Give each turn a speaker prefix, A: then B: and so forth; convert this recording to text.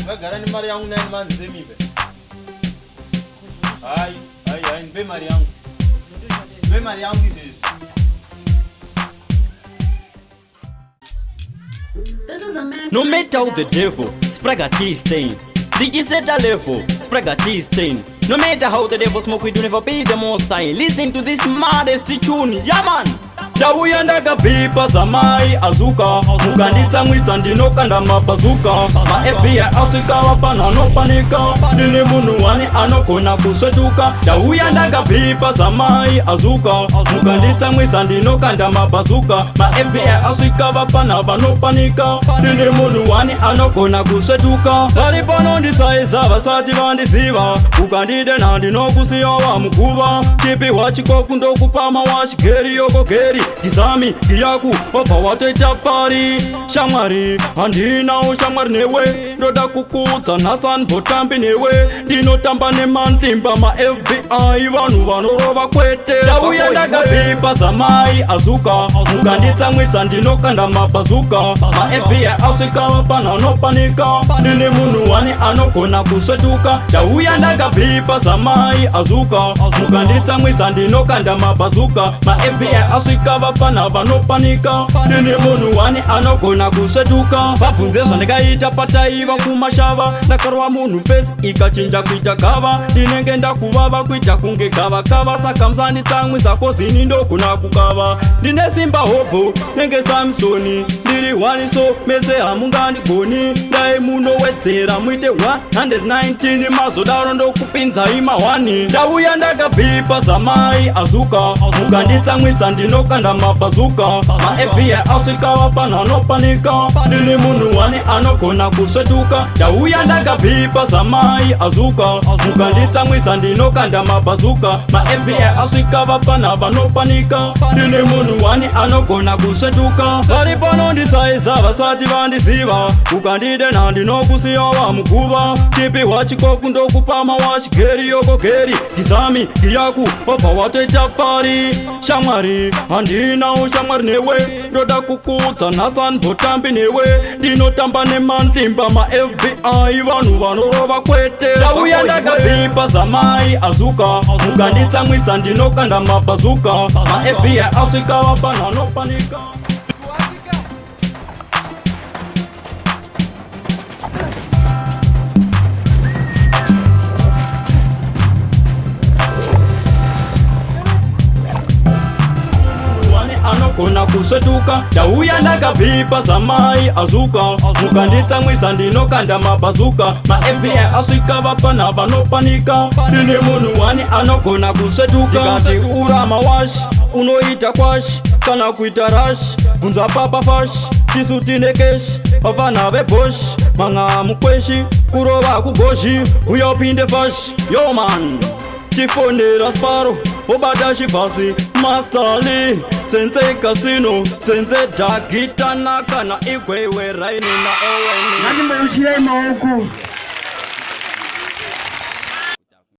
A: Ndagara ni mari yangu nani manzi mibe. Ai, nipe mari yangu. Nipe mari yangu hizi.
B: No matter how the devil, Spragga T stain. DJ set a level, Spragga T stain. No matter how the devil smoke, we do never be the most high. Listen to this maddest tune, yeah man. Dauya ndakapipa zamai azuka mukanditsa mwitsa ndinokanda mabazuka ma FBI asvika vapana nopanika ndine munhu wani anogona kusvetuka. Dauya ndakapipa zamai azuka mukanditsa mwitsa ndinokanda mabazuka ma FBI asvika vapana vanopanika ndine munhu wani anogona kusvetuka. Vari pano ndisaiza vasati vandiziva ukandidena ndinokusiyawa muguva chipiwa chikoku ndokupama wachigeri yoko geri Gizami, Giyaku, opa watoita pari Shamwari, handinawo shamwari newe Ndoda kukuta nasan botambi newe Dinotamba nemantimba ma FBI Vanu vanorova kwete Dauya ndakapipa zamai azuka mukanditsa mwitsa ndinokanda mabazuka ma FBI asvika vapana nopanika ndine munhu wani anogona kusvetuka. Dauya ndakapipa zamai azuka mukanditsa mwitsa ndinokanda mabazuka ma FBI asvika vapana vanopanika ndine munhu wani anogona kusvetuka. Vabvunze zvandikaita pataiva kumashava ndakarwa munhu fesi ikachinja kuita gava ndinenge ndakuvava kuita kunge gavakava saka musanditsamwisa kozini ndogona kukava ndine simba hobho nenge Samsoni ndiri waniso mese hamungandigoni dai munowedzera muite 119 mazodaro ndokupinzai mahwani. Dauya ndakapipa zamai azuka mukanditsamwisa ndinokanda mabazuka ma FBI asvika vapana nopanika ndine munhu wani anogona kusvetuka. Dauya ndakapipa zamai azuka mukanditsamwisa ndinokanda mabazuka ma FBI asvika vapana vanopanika ndine munhu wani anogona kusvetuka. Vari pano ndisaiza vasati vandiziva ukandidena ndinokusiyawa muguva chipiwa chikoku ndokupama wachigeri yoko geri Gizami, Giyaku, opa watoita pari Shamwari, handinawo shamwari newe Ndoda kukutsa nasan botambi newe Dinotamba nemantimba ma FBI Vanu vanorova kwete Dauya ndakapipa zamai azuka mukanditsamwitsa ndinokanda mabazuka ma FBI asvika vapana nopanika anogona kusvetuka. Dauya ndakapipa zamai azuka mukanditsamwisa ndinokanda mabazuka ma FBI asvika vapana vanopanika ndine munhu wani anogona kusvetuka. Ndikati urama washi unoita kwashi kana kuita rashi bvunza papa fashi tisu tine keshi vafana veboshi manga mukweshi kurova kugoshi uya upinde fashi yo man chifonera sparo obata chibhasi mastali senze casino senze dagitana kana igwewe raini na oweni
C: Nani mbayuchira imaoko